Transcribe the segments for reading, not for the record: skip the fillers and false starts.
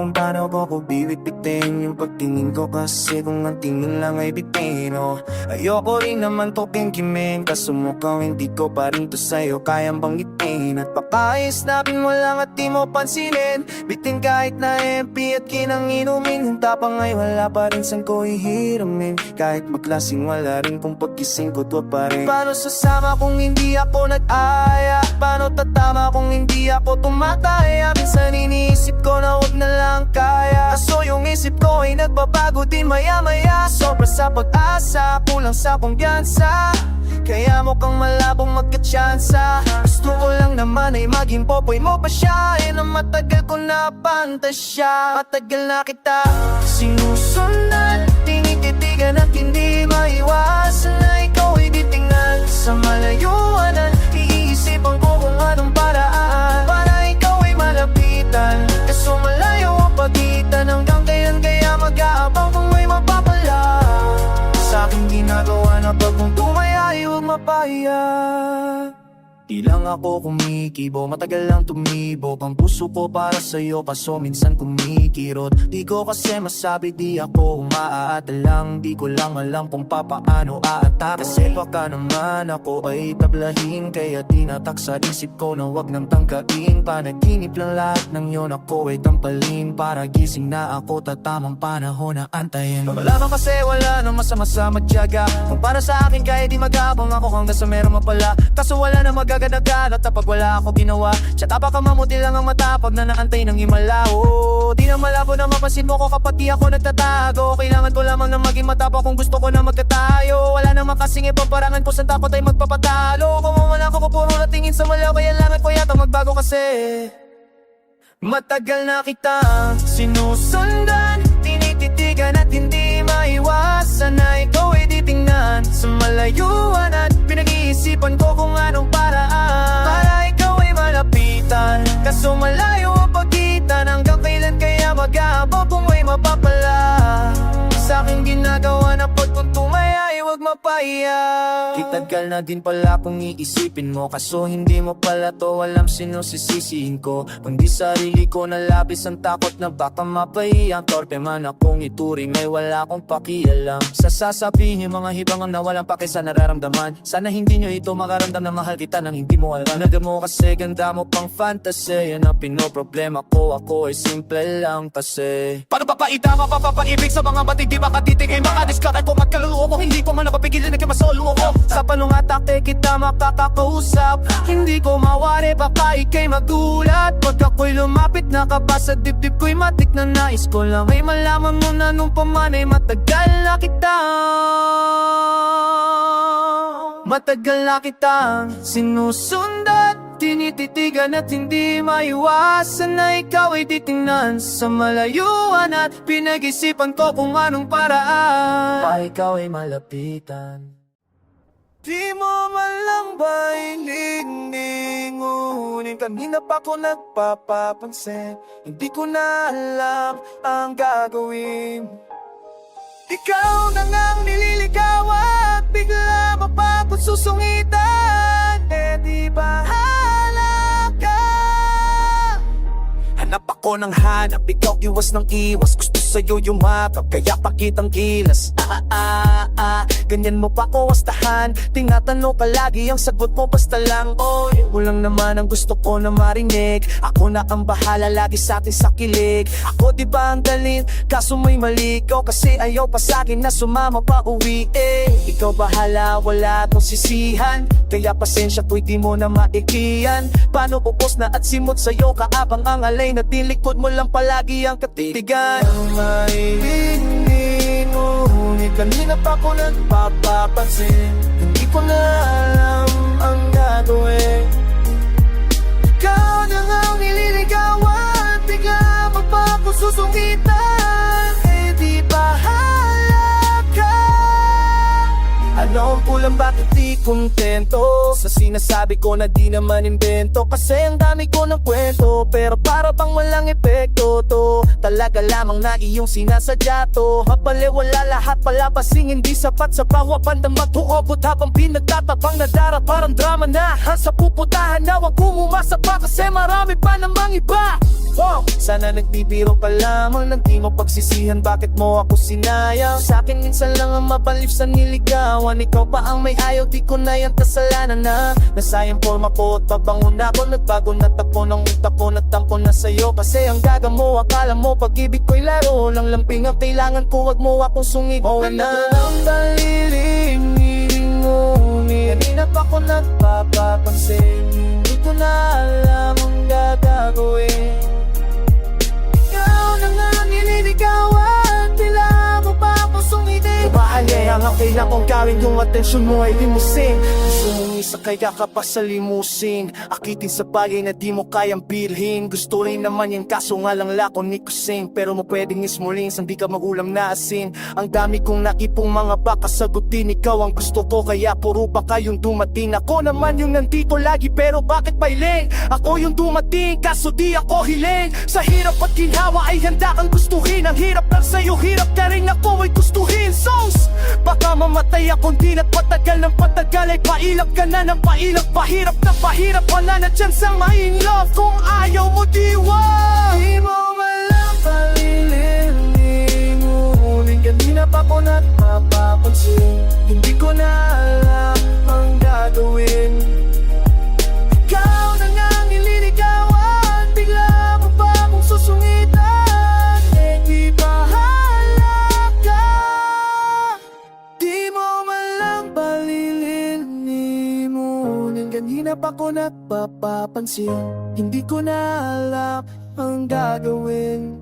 kung paano ko bibit-bitin yung pagtingin ko, kasi kung ang tingin lang ay bitino. Ayoko rin naman to kimkim, kaso mukhang hindi ko pa rin to sa'yo kayang banggitin. At pakais natin mo lang at di mo pansinin, bitin kahit na MP at kinang inumin. Yung tapang ay wala pa rin saan ko ihiramin, kahit maglasing wala rin kung pagkising ko to pa rin. Paano sasama kung hindi ako nag-aya? Paano tatama kung hindi ako tumataya? Minsan iniisip ko na wag na lang kaya, kaso yung isip ko ay nagbabago din maya-maya. Sobra sa pag-asa, kulang sa kumpiyansa, kaya mukhang malabong magkatsansa. Gusto ko lang naman ay maging popoy mo pa siya, na matagal ko na pantasya. Matagal na kita sinusundan, tinititigan at hindi maiwasan na ikaw ay titingnan sa malayuan. At iisipan ko kung anong paraan para ikaw ay malapitan, kaso malayo ang pagitan. Hanggang kailan kaya mag-aabang kung may mapapala sa aking ginagawa na pag kung tumaya ay huwag mapaya. Di lang ako kumikibo, matagal lang tumibo ang puso ko para sa'yo, kaso minsan kumikirot. Di ko kasi masabi, di ako umaatalang, di ko lang alam kung papaano aatake. Kasi baka naman ako ay tablahin, kaya tinatak sa isip ko na wag nang tangkain. Panaginip lang lahat ng yun, ako ay tampalin para gising na ako, tatamang panahon na antayin. Malaman kasi wala nang masama sa madyaga, kung para sa akin kaya di mag-aabang ako hanggang sa meron mapala. Kaso wala na magaganagan at kapag wala ako ginawa, tsaka baka mamuti lang ang mata pag na naantay ng himalaho. Di na malabo na mapansin mo ko kapag di ako nagtatago, kailangan ko lamang na maging matapang kung gusto ko na magkatayo. Wala namang kasing ipaparangan ko sa takot ay magpapatalo. Kung wala ko puro na tingin sa malaw, kaya langan ko yata magbago kasi matagal na kitang sinusundan, tinititigan at hindi maiwasan na ikaw ay titingnan sa malayuan. At pinag-iisipan ko kung anong paraan para ikaw ay malapitan, kaso malayo ang pagitan. Hanggang kailan kaya mag-aabang kung may mapapala sa aking ginagawa na pag kung tumaya ay huwag mapaya. Kitagal na din pala kung iisipin mo, kaso hindi mo pala to alam sino sisisihin ko, kundi sarili ko na labis ang takot na baka mapahiya. Torpe man akong ituring ay wala akong pakialam sa sasabihin mga hibangan na walang pake sa nararamdaman. Sana hindi nyo ito makaramdam na mahal kita nang hindi mo alam. Nada mo kasi ganda mo pang fantasy, yan ang pinoproblema ko, ako ay simple lang kasi. Paano papaitama, papapaibig sa mga batid di makatitingin, makadiskarte ko magkaluluo ko, hindi ko man napapigilan na kimasolo ko. Sa panungatakte kita makakakausap, hindi ko mawari baka ikay magulat. Pag ako'y lumapit nakaba sa dibdib ko'y matik na nais ko lang ay malaman mo na nung paman ay matagal na kitang sinusundan, tinititigan at hindi maiwasan na ikaw ay titingnan sa malayuan. At pinag-isipan ko kung anong paraan para ikaw ay malapitan. Di mo man lang ba ininingunin, kanina pa ko nagpapapansin, hindi ko na alam ang gagawin. Ikaw na ngang nililigawan, bigla mapapagsusungitan, di bahala ka. Hanap ako ng hanap, ikaw iwas ng iwas, gusto sa'yo yumakap, kaya pakitang kilas. Ganyan mo pa ko wastahan, tinatanong palagi ang sagot mo basta lang oy. Kulang naman ang gusto ko na marinig, ako na ang bahala lagi sa atin sa kilig. Ako di ba ang galing, kaso may mali ko, kasi ayaw pa sa'kin na sumama pa uwi Ikaw bahala, wala tong sisihan, kaya pasensya ko'y di mo na maikiyan. Paano pupos na at simot sa'yo kaabang ang alay, na tilikod mo lang palagi ang katitigan. Ngunit kanina pa ko nagpapapansin, hindi ko na alam ang gagawin. Ikaw na nga ang nililigawan, bigla magpapasungitan, di bahala ka. Ano ang kulang, bakit di kontento sa sinasabi ko na di naman invento. Kasi ang dami ko ng kwento, pero para bang walang epekto to. Talaga lamang na iyong sinasadya to. Mapaliwala lahat palabasing hindi sapat sa bawat bandang matuobot. Habang pinagtatabang na dara parang drama na sa puputahan na wag umumasa pa, kasi marami pa namang iba. Sana nagbibiro pa lamang nang di mo pagsisihan bakit mo ako sinayang. Sa'kin minsan lang ang mabalif sa niligawan. Ikaw pa ang may ayaw, di ko na yan kasalanan na nasayang forma ko at pabangon ako. Nagbago na takbo ng utak ko, natampo na sa'yo. Kasi ang gaga mo, akala mo pag-ibig ko'y laro lang lamping ang kailangan ko, wag mo akong sungit. Na lang daliling ngunit kanina pa ko nagpapapansin. Hindi ko na alam ang gagawin. Ikaw na nga nililigawan, tila mo pa akong sungitin. Bahalay ang kailangan kong gawin, yung atensyon mo ay limusin. Gusto mong isakay ka pa sa limusin, akitin sa bagay na di mo kayang bilhin. Gusto rin naman yan kaso nga lang lakon ni kusing. Pero mo pwedeng ismulin, hindi ka magulam na asin. Ang dami kong nakipong mga baka sagutin, ikaw ang gusto ko kaya puro baka yung dumating. Ako naman yung nandito lagi pero bakit pailing? Ako yung dumating kaso di ako hiling. Sa hirap at ginhawa ay handa kang gustuhin. Ang hirap lang sa'yo, hirap ka rin ako ay gustuhin. Songs, baka mamatay ako di na't patagal ng patagal ay pailap ka na ng pailap. Pahirap na pahirap, wala na dyan sa ma-in love. Kung ayaw mo diwa, di mo malang palilimunin. Kanina pa ko napapansin, hindi ko na alam ang gagawin. Ikaw na nga nililigawan, bigla mo pa akong susungitan. Eh di bahala ka, di mo malang palilimunin. Kanina pa ko napapansin, hindi ko na alam ang gagawin.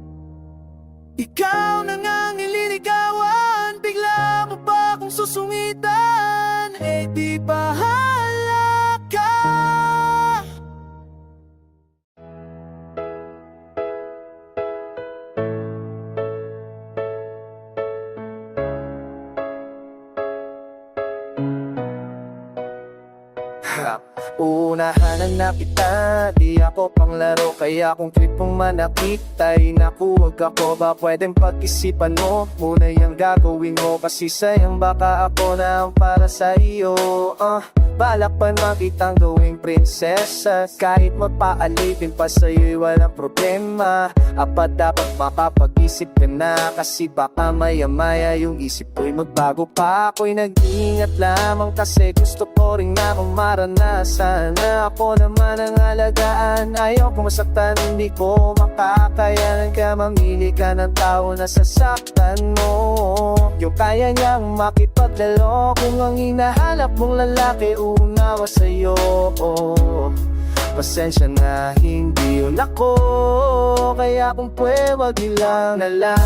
Ikaw na nga nililigawan, bigla mo pa akong susungitan. Eh di bahala ka. Unahanan na kita, di ako panglaro. Kaya kung trip mong manakitay, naku wag ako ba pwedeng pag-isipan mo muna yung gagawin mo. Kasi sayang baka ako na ang para sa iyo. Balak pa makitang gawing prinsesa, kahit mapaalipin pa sa'yo'y walang problema. Apat dapat makapag-isip ka na, kasi baka maya-maya yung isip ko'y magbago pa. Ako'y nag-iingat lamang kasi gusto ko rin akong maranasan na ako naman ang alagaan. Ayaw kong masaktan, hindi ko makakayanan ka. Mamili ka ng tao na sasaktan mo, yung kaya niyang makipaglaro. Kung ang hinahanap mong lalaki unawa sa'yo, pasensya na hindi yun ako. Kaya kung pwede wag nilang na lang,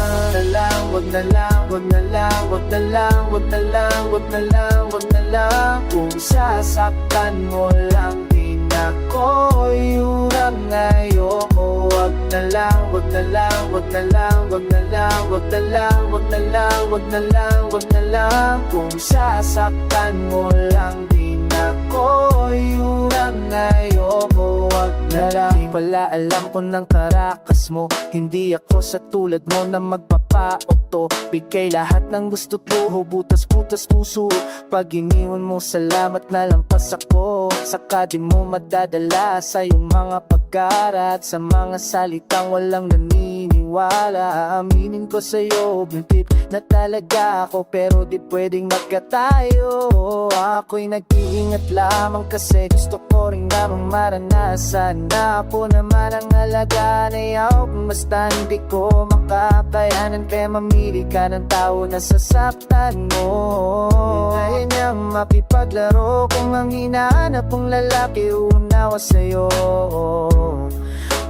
wag na lang, wag na lang, wag na lang, wag na lang, wag na lang, wag na lang. Kung sasaktan mo lang din ako, yun ang ayoko. Wag na lang, wag na lang, wag na lang, wag na lang, wag na lang, wag na lang, wag na lang, wag na lang. Kung sasaktan mo lang din ako, yun ang ayoko. Wag na lang. Di pala alam ko ng karakas mo, hindi ako sa tulad mo na magpapaokto. Bigay lahat ng gusto ko, butas-butas puso. Pag iniwan mo, salamat na lampas ako. Saka di mo madadala sa iyong mga pagkarat, sa mga salitang walang naniniwala. Aminin ko sa'yo, bintip na talaga ako, pero di pwedeng magkatayo. Ako'y nag-iingat lamang kasi gusto ko rin namang maranasan na ako naman ang alagaan. Ayaw basta hindi ko makakayanan, kaya mamili ka ng tao na sasaktan mo. Kaya niya makipaglaro kung ang hinahanap mong lalaki unawa sa'yo.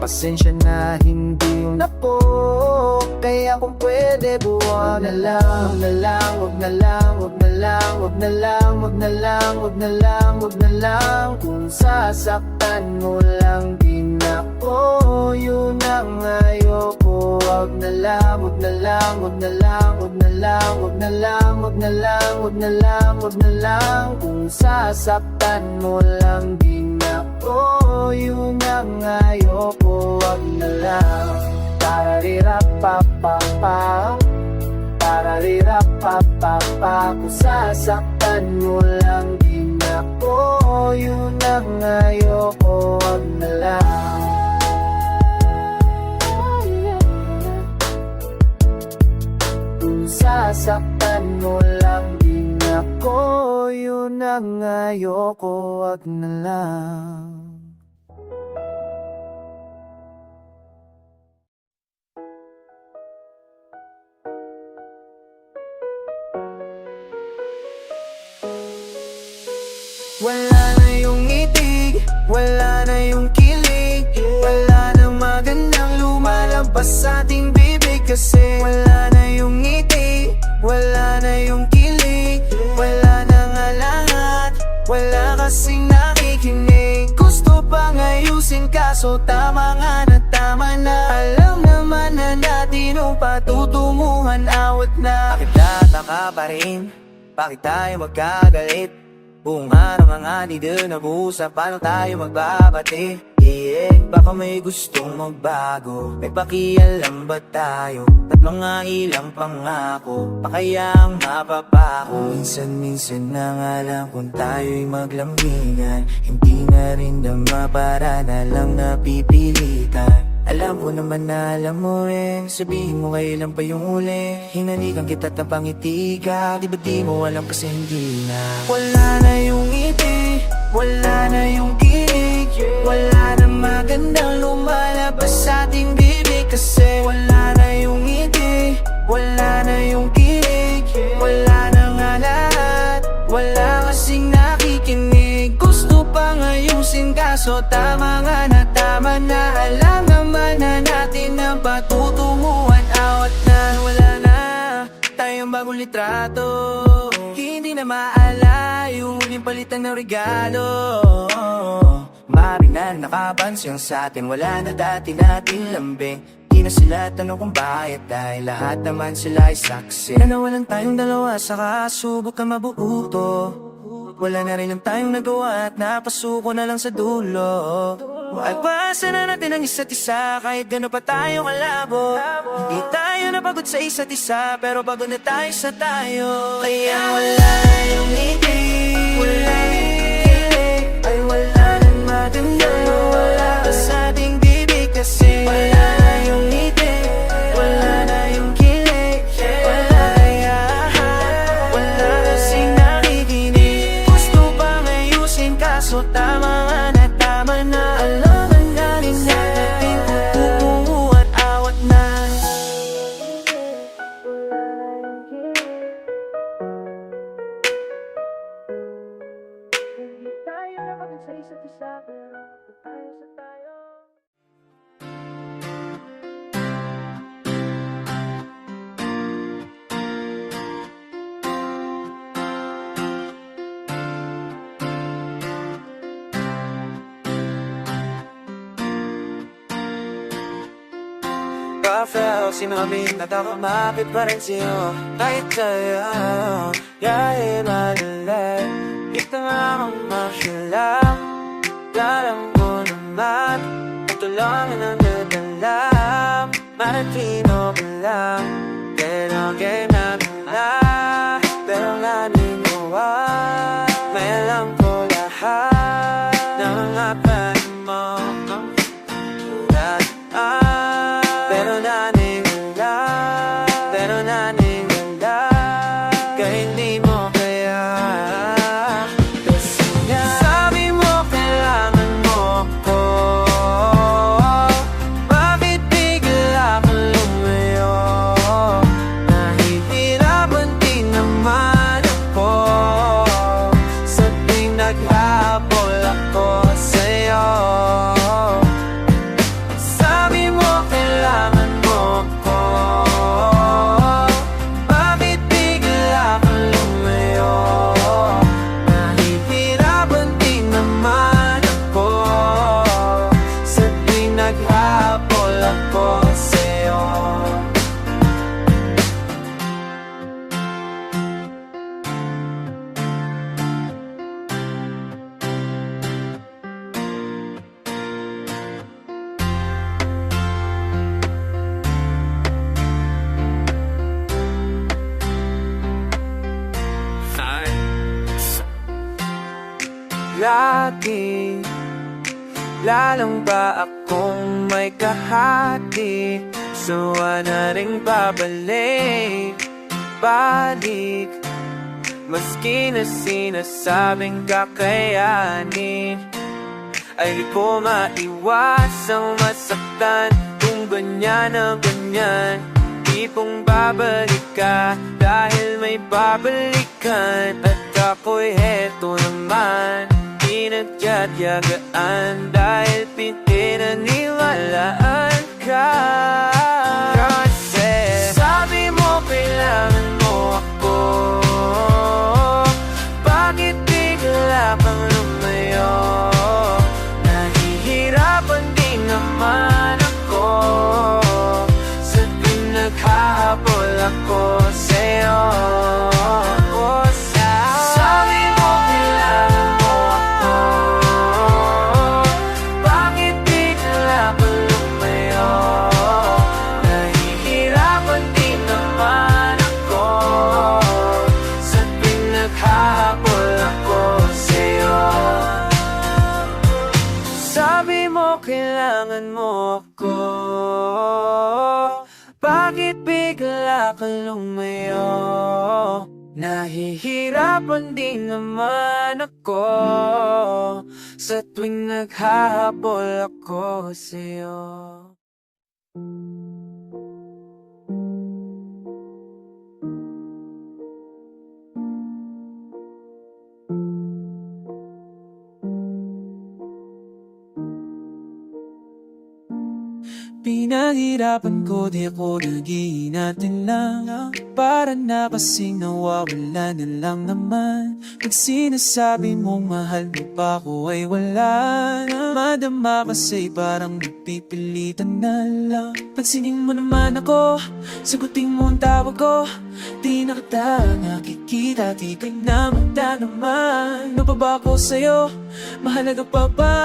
Pasensya na hindi yun ako, kaya kung pwede buwan na lang, na lang, wag na lang, wag na lang, wag na lang, wag na lang, wag na lang, wag na lang. Kung sasaktan mo lang din ako, yun ang ayoko. Wag na lang, wag na lang, wag na lang, wag na lang, wag na lang, wag wag na lang, wag na lang, wag na lang. Kung sasaktan mo lang din ako, yun ang ayoko, wag na lang. Tararira-pa-pa-pa, tararira-pa-pa-pa. Kung sasaktan mo lang din ako, yun ang ayoko, wag na lang. Kung sasaktan mo lang din ako, yun ang ayoko, wag na lang. Wala na yung itig, wala na yung kilig, wala na magandang lumalabas sa ating bibig. Kasi wala na yung ngiti, wala na yung kilig, wala na nga lahat, wala kasing nakikinig. Gusto pang ayusin kaso tama nga na tama na. Alam naman na natin ang patutunguhan, awat na. Bakit tataka pa rin? Bakit tayo magkagalit? Buong araw nga di din nag-uusap, paano tayo magbabati? Baka may gustong magbago, may pakialam ba tayo? At mga ilang pangako, pakayang mapapako. Minsan-minsan na nga lang kung tayo'y maglambingan, hindi na rin dama para na lang napipilitan. Alam ko naman na alam mo rin, sabihin mo kailan pa yung uli. Hinalikan kita at napangiti ka, di ba di mo alam kasi hindi na. Wala na yung ngiti, wala na yung kilig, wala na magandang lumalabas sa ating bibig. Kasi wala na yung ngiti, wala na yung kilig, wala na nga lahat, wala kasing nakikinig. Gusto pang ayusin kaso tama nga na tama na. Alam naman na natin ang patutunguhan, awat na. Wala na tayong bagong litrato, hindi na maala yung huling palitan ng regalo. Maring na nakapansin sa atin, wala na dati natin lambing. Di na sila tanong kung bakit, dahil lahat naman sila ay saksi. Nawalan tayong dalawa, saka subukan mabuto. Wala na rin lang tayong nagawa at napasuko na lang sa dulo. Alpasan na natin ang isa't isa, kahit gano'n pa tayo kalabo. Hindi tayo napagod sa isa't isa, pero pagod na tayo sa tayo. Kaya wala na yung ngiti, wala yung kilig, ay wala nang magandang wala sa ating bibig. Kasi wala na yung ngiti, wala na yung kilig, wala kaya wala kasing nakikinig. Gusto pang ayusin kaso tama nga na tama na. Alam na rin natin tutungo at awat na. Hindi tayo napagod sa isa't isa, pero tayo sa tayo. Felt sinabing na takamapit pa rin sa'yo, kahit sa'yo kahit malilay. Ito nga akong masyalang, alam ko naman patulungin ang dadalam. Maratino pa lang, pero game natin na. Pero naniniwa, may alam ko lahat ng mga paano mo. Pero naningala, pero naningala, kaya hindi mo kaya. Kasi nga sabi mo kailangan mo ko, bakit bigla kang lumayo? Nahihirapan din naman ako sa tuwing naghahabol ako sa'yo. Sabi mo kailangan mo ko, bakit bigla kang lagi? Lalong ba akong may kahati? So na ring babalik, balik. Maski na sinasabing kakayanin, ay di ko maiwasang masaktan. Kung ganyan na ganyan, tipong babalik ka dahil may babalikan. At ako'y heto naman, pinagtyagaan dahil pinaniniwalaan ka. Kasi sabi mo kailangan mo ako, bakit bigla kang lumayo? Nahihirapan din naman ako sa pinaghahabol ako sa'yo. Sabi mo kailangan mo ako, bakit bigla kang lumayo? Nahihirapan din naman ako sa pinaghahabol ako sa'yo. Sabi mo kailangan mo ako, bakit bigla ka lumayo? Nahihirapan din naman ako sa tuwing naghahabol ako sa'yo. Pinaghirapan ko, di ako nag-iinatin lang. Para na kasing nawawala na lang naman. Pag sinasabi mong mahal mo pa ko ay wala na. Madama kasi parang nagpipilitan na lang. Pansinin mo naman ako, sagutin mo ang tawag ko. Di na kita nakikita, di ka na mata naman. Ano pa ba ako sa'yo? Mahalaga pa ba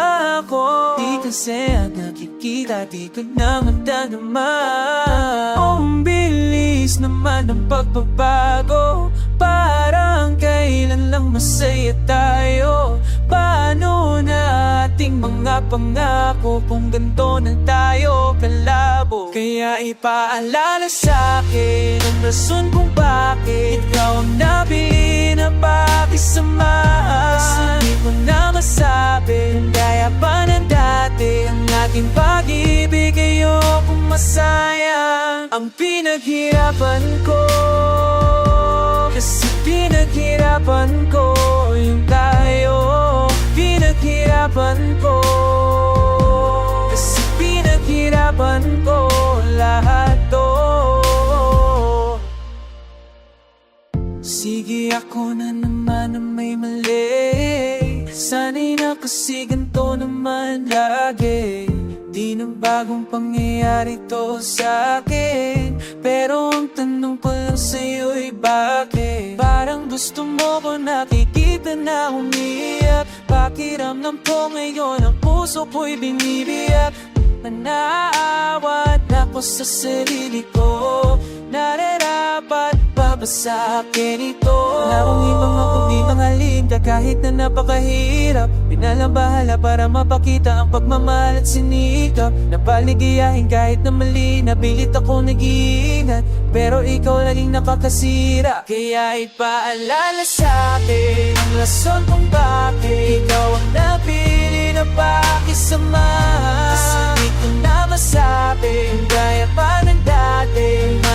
ako? Di kasi nakikita, di ka na mata naman. Oh, ang bilis naman ng pagbabago. Parang kailan lang masaya tayo. Paano na ating mga pangako kung ganito na tayo kalabo? Kaya ipaalala sa'kin ang rason kung bakit ikaw ang nabili na pakisamahan. Di ko na masabi, kaya pa ng dati ang ating pag-ibig, ayokong masayang ang pinaghirapan ko. Kasi pinaghirapan ko yung tayo, pinaghirapan ko. Kasi pinaghirapan ko lahat to. Sige, ako na naman ang may mali. Sana'y na kasi ganito naman lagi. Di na bagong pangyayari to sa'kin. Pero ang tanong ko lang sa'yo'y bakit? Parang gusto mo ko nakikita na umiyak. Pakiramdam ko ngayon ang puso ko'y binibiyak. Nanaawa na ako sa sarili ko. Nararapat pa ba sa akin ito? Wala akong ibang mapagmamahalin ka kahit na napakahirap. Pinalambahala para mapakita ang pagmamahal at sinikap. Napaligayahin kahit na mali, nabilit ako nag-iingat. Pero ikaw laging nakakasira. Kaya ipaalala sa'kin ang rason kung bakit ikaw ang napili na pakisamahan. Kasi di ko na masabi, gaya pa ng dati,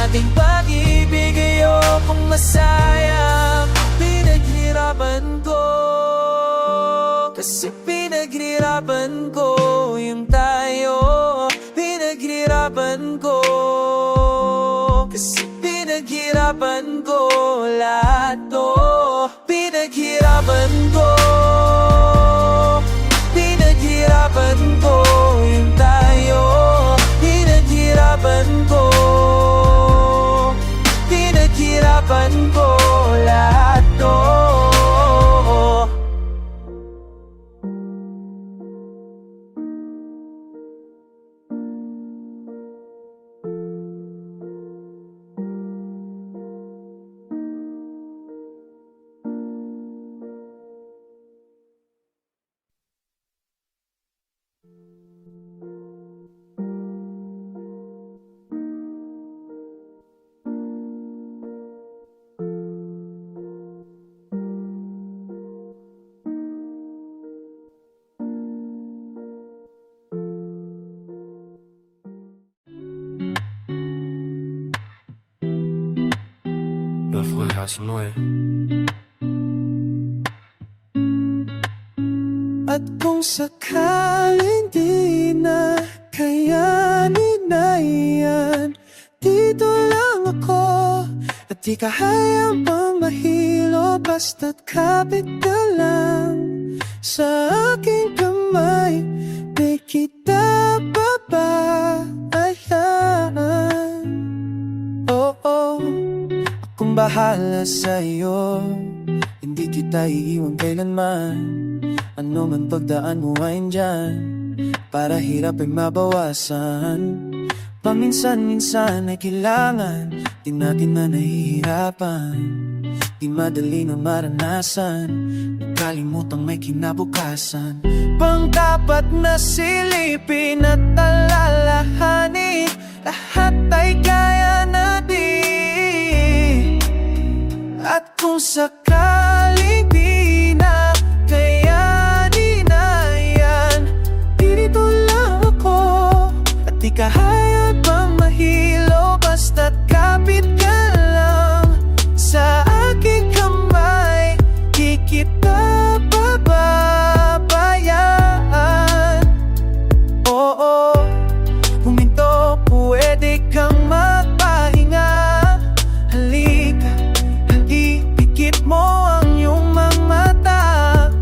ating pag-ibig ayokong masayang. Pinaghirapan ko, kasi pinaghirapan ko yung tayo. Pinaghirapan ko, kasi pinaghirapan ko lahat to. Pinaghirapan ko, pinaghirapan ko yung tayo. Pinaghirapan ko, pinaghirapan ko lahat to. Halfway House 9. At kung sakaling di na kayanin na yan, dito lang ako. At di ka hayang pang mahilo, basta't kapit ka lang sa aking kamay. Di kita babayaan. Oo, akong bahala sa'yo. Hindi kita iiwan kailanman. Ano man pagdaan mo ay andyan, para hirap ay mabawasan. Paminsan-minsan ay kailangan di natin na nahihirapan. Di madali na maranasan, nakalimutang may kinabukasan. Pangdapat na silipin at alalahanin, lahat ay kaya natin. At kung sakaling di na kayanin na yan, dito lang ako. At di ka hayag pang mahilo, basta't kapit ka lang sa aking kamay. Di kita babayaan. Oo, huminto, pwede kang magpahinga. Halika, ipikit mo ang iyong mga mata.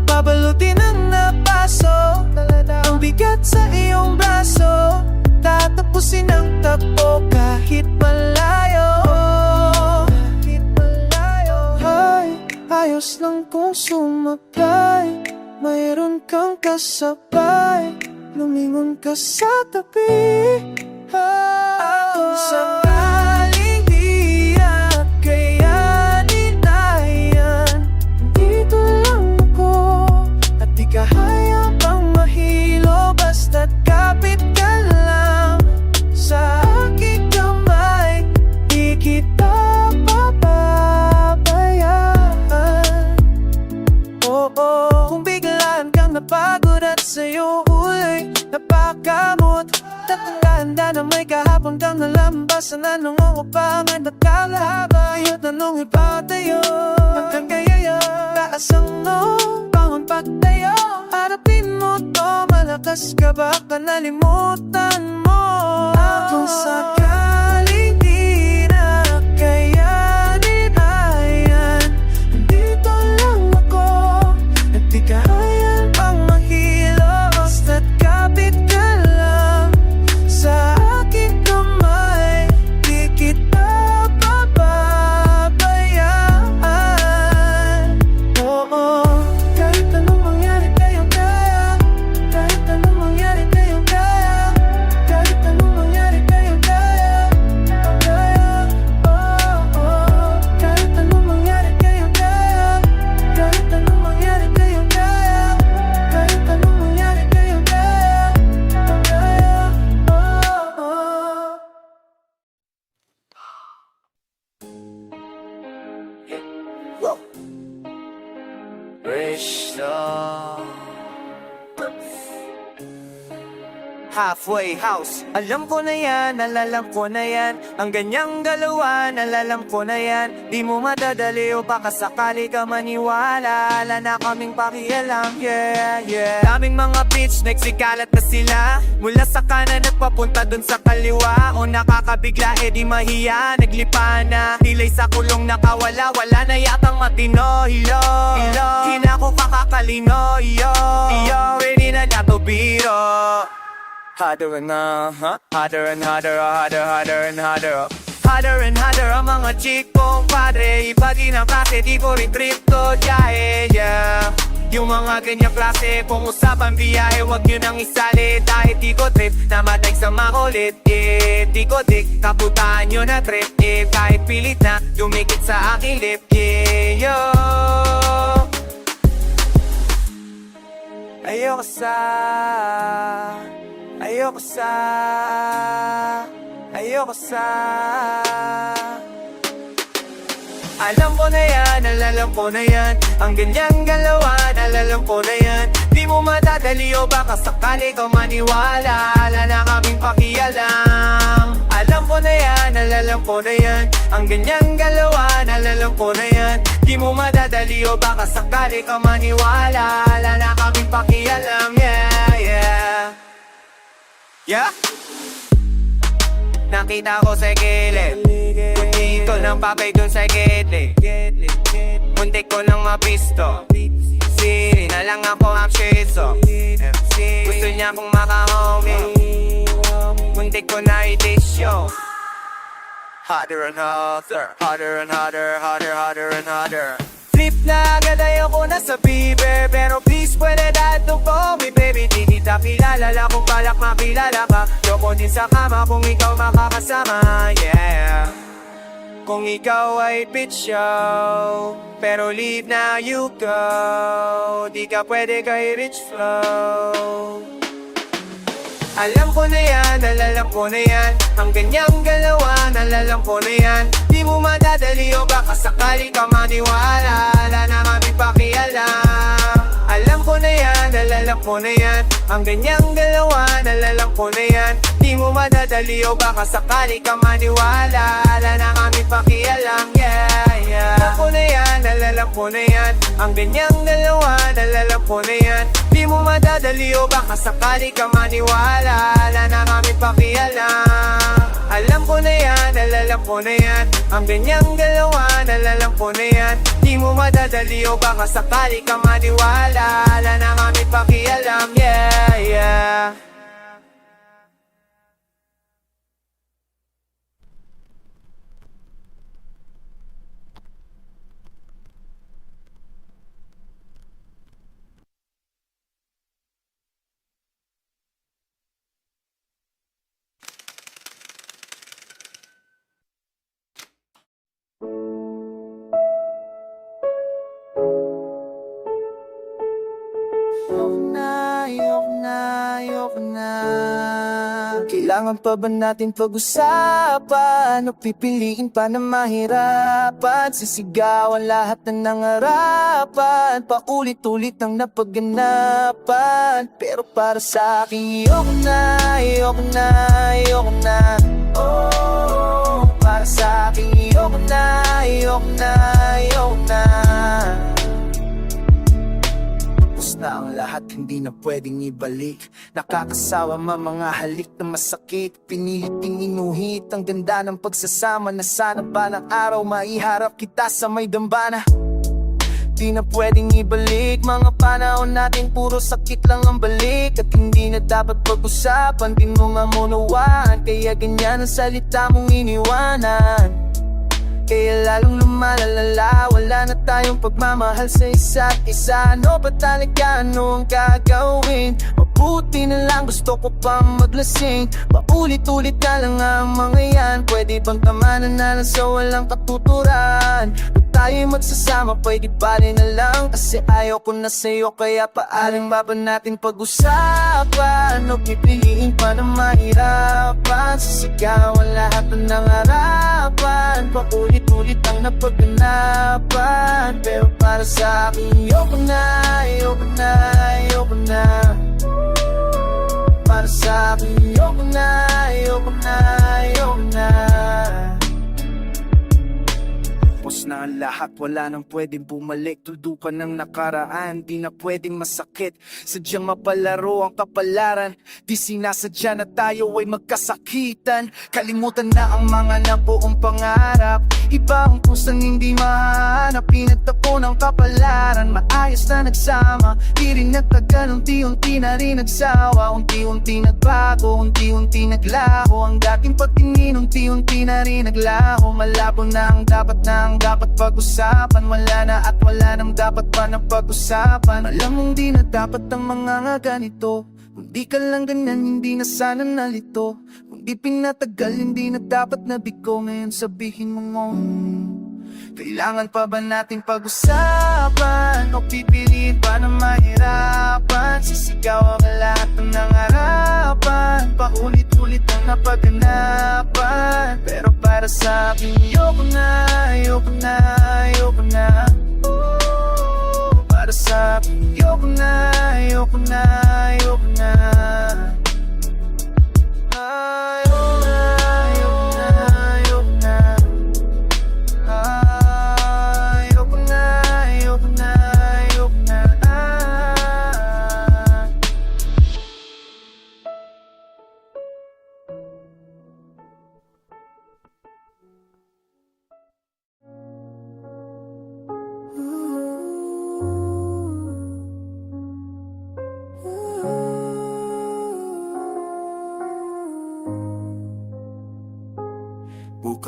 Babalutin ang napaso, ang bigat sa iyong braso. Tatapusin ang takbo kahit malayo. Ay, ayos lang kung sumakay, mayroon kang kasabay, lumingon ka sa tabi. Kung sakaling di na kayanin na yan, dito lang ako. At di ka hayang pang mahilo, basta't kapit ka lang sa aking kamay. Di kita papabayaan. Oo, kung biglaan kang napagod at sa'yo uloy napakamot, tatanda na may kahapon kang nalambasan. Anong uupangan at kalahaba, aya't anong ipatayo. Hanggang kaya taas ang no, bangon pagtayo. Harapin mo to, malakas ka, baka nalimutan mo. Kung sakaling di na kayanin na yan, dito lang ako. At di ka hayang pang mahilo, basta't kapit ka lang sa aking kamay. Di kita pababayaan. Oo, kahit anong mangyari kayong kaya. Kahit anong mangyari kayong kaya. Kahit anong mangyari kayong kaya. Kaya, oo, kahit anong mangyari kayong kaya. Kahit anong mangyari kayong kaya. Kahit anong mangyari kayong kaya. Kaya, oo. Halfway House. Alam ko na yan, alalam ko na yan. Ang ganyang galawan, alalam ko na yan. Di mo madadali o baka sakali ka maniwala. Wala na kaming pakialam, yeah, yeah. Daming mga bitch, nagsikalat na sila. Mula sa kanan at papunta dun sa kaliwa. O nakakabigla, di mahiya, naglipa na. Tilay sa kulong nakawala, wala na yatang matino. Hilo, hina ko kakakalino. Ready na nato biro. Harder and harder and harder, harder and harder. Harder and harder ang mga chick kong padre. Iba din ang klase, di ko rin trip to, yeah. Yung mga ganyang klase, kung usapan biyahe, wag nyo nang isali. Dahil di ko trip, namatay sa makulit. Di ko dik, kaputaan nyo na trip. Kahit pilit na, dumikit sa aking lip. Yo, ayoko sa alam ko na yan, alalam ko na yan. Ang ganyang galawan, alalam ko na yan. Di mo madadali o baka sakali ka maniwala. Wala na kaming pakialam. Alam ko na yan, alalam ko na yan. Ang ganyang galawan, alalam ko na yan. Di mo madadali o baka sakali ka maniwala. Wala na kaming pakialam, yeah, yeah. Yeah? Nakita ko sa gilid, muntik ko ng papay dun sa gilid. Muntik ko ng mapisto, siri na lang ako ang shiso. Gusto niya kong makahomie, muntik ko na i-disyo. Hotter and hotter, hotter and hotter, hotter, hotter and hotter. Flip na agad ayoko na sa Bieber, pero please pwede dahil ko me baby. Di kita kilala kung balak makilala ka. Yoko din sa kama kung ikaw makakasama, yeah. Kung ikaw ay bitch show, pero leave now you go. Di ka pwede kay rich flow. Alam ko na yan, alalam ko na yan. Ang ganyang galawan, alalam ko na yan. Di mo madadali o baka sakali ka maniwala. Wala na kami pakialam. Alam ko na yan, alalam ko na yan. Ang ganyang galawan, alalam ko na yan. Di mo madadali o baka sakali ka maniwala. Wala na kami pakialam, yeah, yeah. Alam ko na yan, alalam ko na yan. Ang ganyang galawan, alalam ko na yan. Di mo madadali o baka sakali ka maniwala. Wala na kami pakialam. Alam ko na yan, alalam ko na yan. Ang ganyang galawan, alalam ko na yan. Di mo madadali o baka sakali ka maniwala. Wala na kami pakialam, yeah, yeah. Ayoko na. Kailangan pa ba natin pag-usapan? O pipiliin pa na mahirapan? Sisigawan lahat ng nangarapan, paulit-ulit ang napaganapan. Pero para sa akin, ayoko na, ayoko na, ayoko na. Oh, para sa akin, ayoko na, ayoko na, ayoko na. Na ang lahat hindi na pwedeng ibalik. Nakakasawa mga halik na masakit. Pinilit inuhit ang ganda ng pagsasama. Na sana ba ng araw maiharap kita sa may dambana. Di na pwedeng ibalik mga panahon natin, puro sakit lang ang balik. At hindi na dapat pag-usapan, di mo mamunawaan. Kaya ganyan ang salita mong iniwanan. Kaya lalong lumalala, wala na tayong pagmamahal sa isa't isa. Ano ba talaga, ano ang gagawin? Mabuti na lang, gusto ko pang maglasing. Paulit-ulit na lang ang mga yan. Pwede bang tamanan na lang sa walang katuturan? Kung tayo'y magsasama, pwede ba rin na lang? Kasi ayaw ko na sa'yo, kaya paaring ba natin pag-usapan? O pipiliin pa na mahirapan? Sisigawan lahat ng nangarapan, paulit-ulit ang napaganapan. Pero para sa akin, ayoko na, ayoko na, ayoko na. Para sa akin, ayoko na, ayoko na, ayoko na. Tapos na ang lahat, wala nang pwedeng bumalik. Tuldukan ng nakaraan, di na pwedeng masakit. Sadyang mapalaro ang kapalaran, di sinasadya na tayo ay magkasakitan. Kalimutan na ang mga nabuong pangarap. Iba ang pusang hindi mahanap. Pinagtapo ng kapalaran, maayos na nagsama. Di rin nagtagal, unti-unti na rin nagsawa. Unti-unti nagbago, unti-unti naglaho. Ang dating pagtingin, unti-unti na rin naglaho. Malabo na ang dapat pag-usapan. Wala na at wala nang dapat pa na pag-usapan. Alam mong di na dapat ang mga nga ganito. Kung di ka lang ganyan, hindi na sana nalito. Kung di pinatagal, hindi na dapat nabigo. Ngayon sabihin mo kailangan pa ba natin pag-usapan? O pipiliin pa na mahirapan? Sisigaw ang lahat ng nangarapan, paulit-ulit ang napaganapan. Pero para sa akin, ayoko na, ayoko na, ayoko na. Para sa akin, ayoko na, ayoko na, ayoko na. Ayoko na, ayoko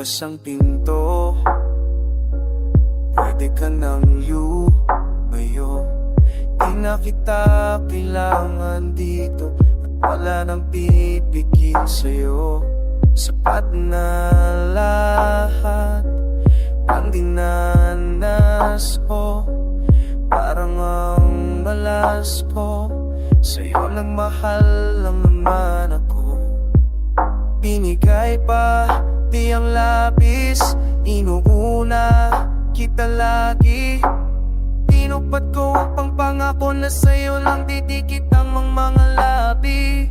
bukas ang pinto, pwede ka nang lumayo. Di na kita kailangan dito, at wala nang pipigil sa'yo. Sapat na lahat ang dinanas ko, parang ang malas ko. Sa'yo lang mahal lang naman ako. Binigay pa di ang lapis, inuuna kita lagi. Tinupad ko ang pangako na sa'yo lang didikit ang mga labi.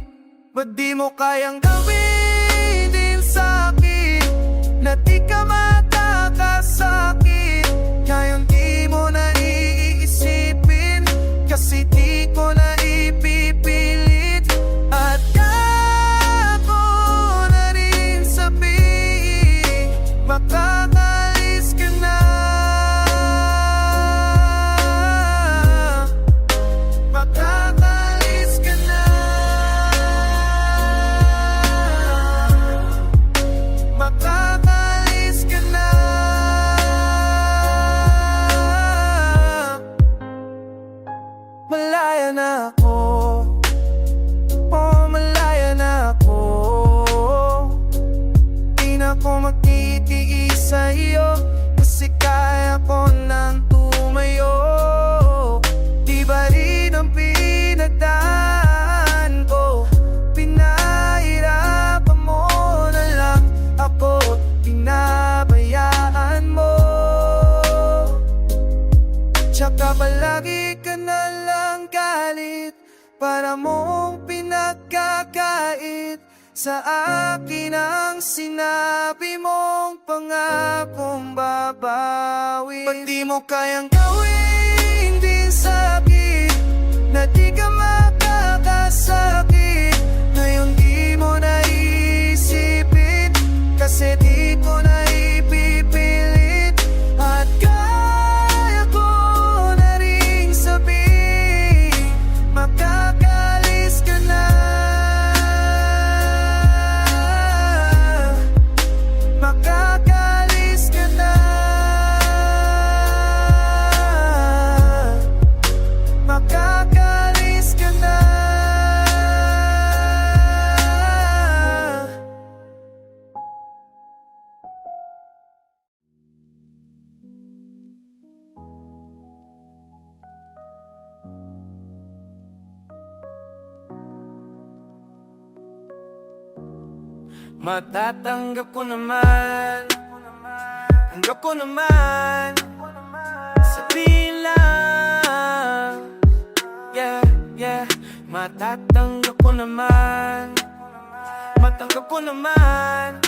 Ba't di mo kayang gawin din sa'kin na di ka makakasakit? Ngayon di mo na iisipin, kasi di ko na ipipilit. At ako na rin sabihin, makakalis ka na. Makakalis ka na. Makakalis ka na. Malaya na ako, oh malaya na ako. Di na ko magtitiis sa'yo, kasi kaya ko nang tumayo. Di ba rin ang pinagdaan ko, pinahirapan mo na lang ako, pinabayaan mo. Tsaka palagi ka na lang galit, para mong pinagkakait sa akin ang sinabi mong pangakong babawi. Ba't di mo kayang gawin din sa'kin na di ka makakasakit? Ngayon di mo na iisipin, kasi di ko na ipipilit. At kaya ko na ring sabihin, makakalis ka na. Makakalis ka na. Makakalis ka na. Matatanggap ko naman, tanggap ko naman, sabihin lang, yeah, yeah. Matatanggap ko naman, matanggap ko naman,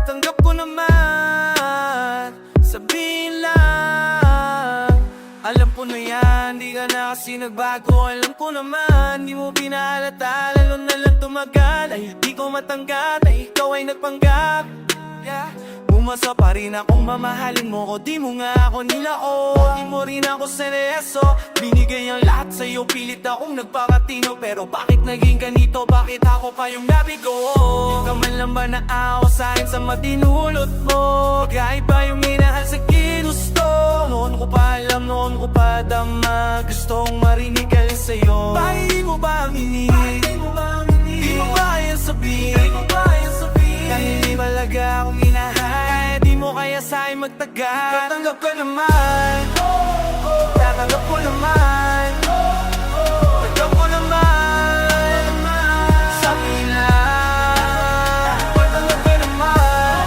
tanggap ko naman, sabihin lang. Alam ko na yan, di ka na kasi nagbago. Alam ko naman, di mo pinahalata, lalo na lang tumagal. Dahil di ko matanggap na ikaw ay nagpanggap, yeah. Umasa pa rin akong mamahalin mo ko, di mo nga ako nilao. Di mo rin ako sereso, binigay ang lahat sa'yo, pilit akong nagpakatino. Pero bakit naging ganito, bakit ako pa yung nabigo? Di ka man lang ba naawa sa'kin sa matinulot mo? Kakaiba yung minahal sa ginusto. Noon ko pa alam, noon ko pa dama, gustong marinig ka rin sa'yo. Bakit di mo ba aminin? Di mo ba kaya sabihin? Dahil di malaga akong inahay, di mo kaya sa'kin magtagal. Tatanggap ka naman, tatanggap ko naman, tatanggap ko naman, sabihin lang. Tatanggap ka naman,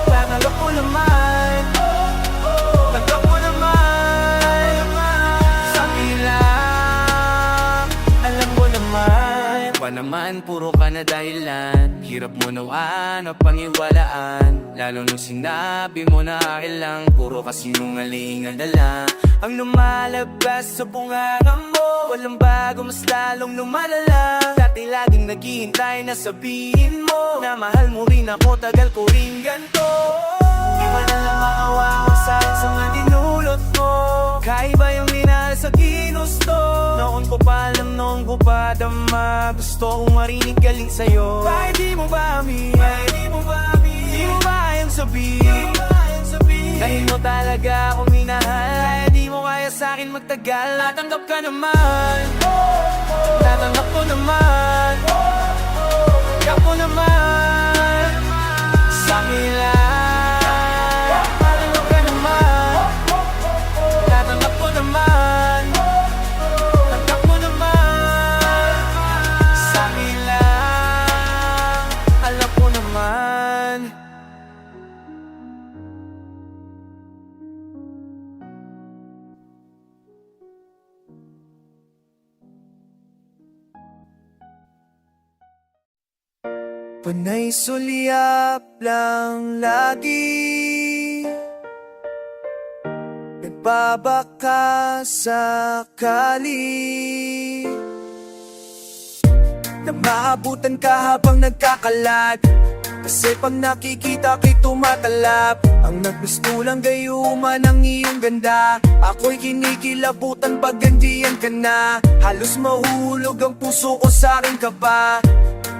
tatanggap ko naman, tatanggap ko naman, sabihin lang. Alam ko naman, pa naman puro ka na dahilan, hirap mo nawaan o pangiwalaan. Lalo nung sinabi mo na akin lang, puro kasinungalingan na lang ang lumalabas sa bunganga mo. Walang bago, mas lalong lumalala. Dati laging naghihintay na sabihin mo na mahal mo rin ako, tagal ko rin ganito. Di ba na lang maawakan sa'kin sa mga dinulot mo? Kaiba yung minahal sa ginusto. Noon ko pa alam, noon ko pa dama, gusto kong marinig galing sa'yo. Bakit di mo ba amin? Bakit di mo ba amin? Di mo sabihin dahil mo talaga akong minahal. Di mo kaya sa'kin magtagal. Natanggap ka naman, natanggap ko naman, tanggap ko naman. Sa'kin lang, natanggap ka naman, natanggap ko naman, tanggap mo naman. Sa'kin lang, alam ko naman. Panay sulyap lang lagi, nagbabaka sakali na maabutan ka habang nagkakalat. Kasi pag nakikita kay tumatalab, ang naggustulang gayuma ng iyong ganda. Ako'y kinikilabutan pag gandiyan ka na. Halos mahulog ang puso ko sa'kin ka ba?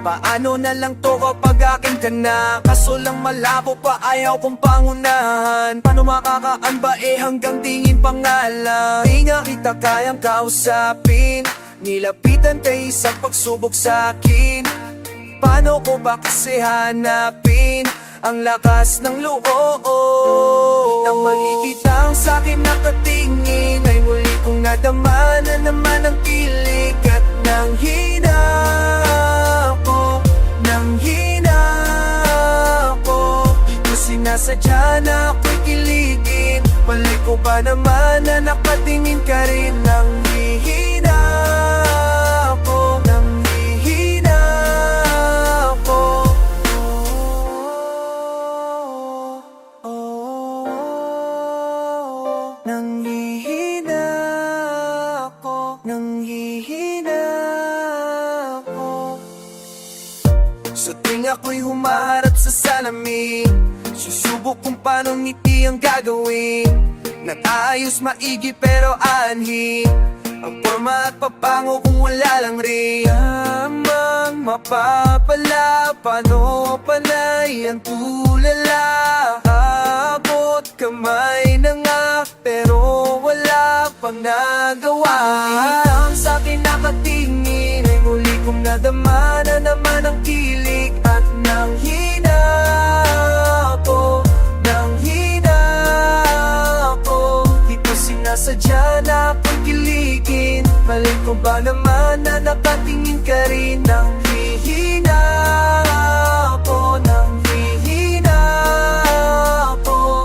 Paano na lang to kapag akin ka na? Kaso lang malabo pa, ayaw kong pangunahan. Paano makakaan ba hanggang tingin pangalan? Di nga kita kayang kausapin, nilapitan kay isang pagsubok sa'kin. Paano ko ba kasi hanapin ang lakas ng loob? Nang makikita ang sa'kin nakatingin, ay muli kong nadama na naman ang kilig. At nang hina ko, nang hina ko, di ko sinasadya na ako'y kiligin. Mali ko ba naman na nakatingin ka rin? Nang hihina ko, nang hihina ko, nang hihina ko, nang hihina ko. Sa tuwing ako'y humaharap sa salamin, susubok kung paano ngiti ang gagawin. Nag-aayos maigi pero anhin ang forma at papango kung wala lang rin. Amang mapapala, paano pala'y ang tulala? Abot kamay na nga pero wala pang nagawa. Ang sa'kin nakatingin, ay muli kong nadama na naman ang kilig. At nang hina ko, nang hina ko, di ko sinasadya na ako'y kiligin. Mali ko ba naman na nakatingin ka rin? Nang hihina ko, nang hihina ko.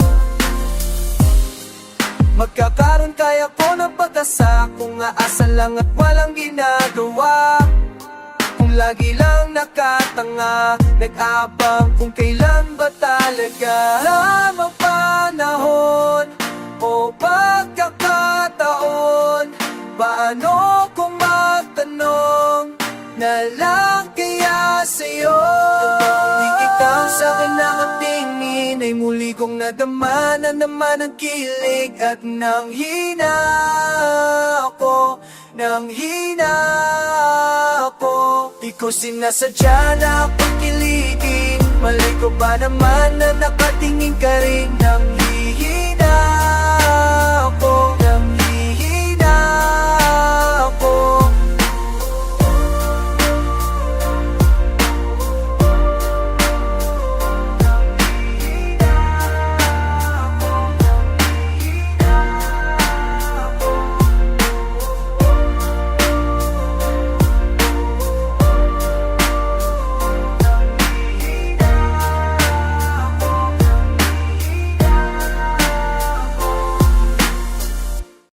Magkakaroon kaya ko ng pag-asa kung aasa lang at walang ginagawa. Kung lagi lang nakatanga, nag-aabang kung kailan ba talaga lamang panahon o pagkakataon. Paano kung magtanong na lang kaya sa'yo? Di ikaw sa'kin nakatingin, ay muli kong nadama na naman ang kilig. At nang hina ako, nang hina ako, di ko sinasadya na ako'y kiligin. Mali ko ba naman na nakatingin ka rin? Nang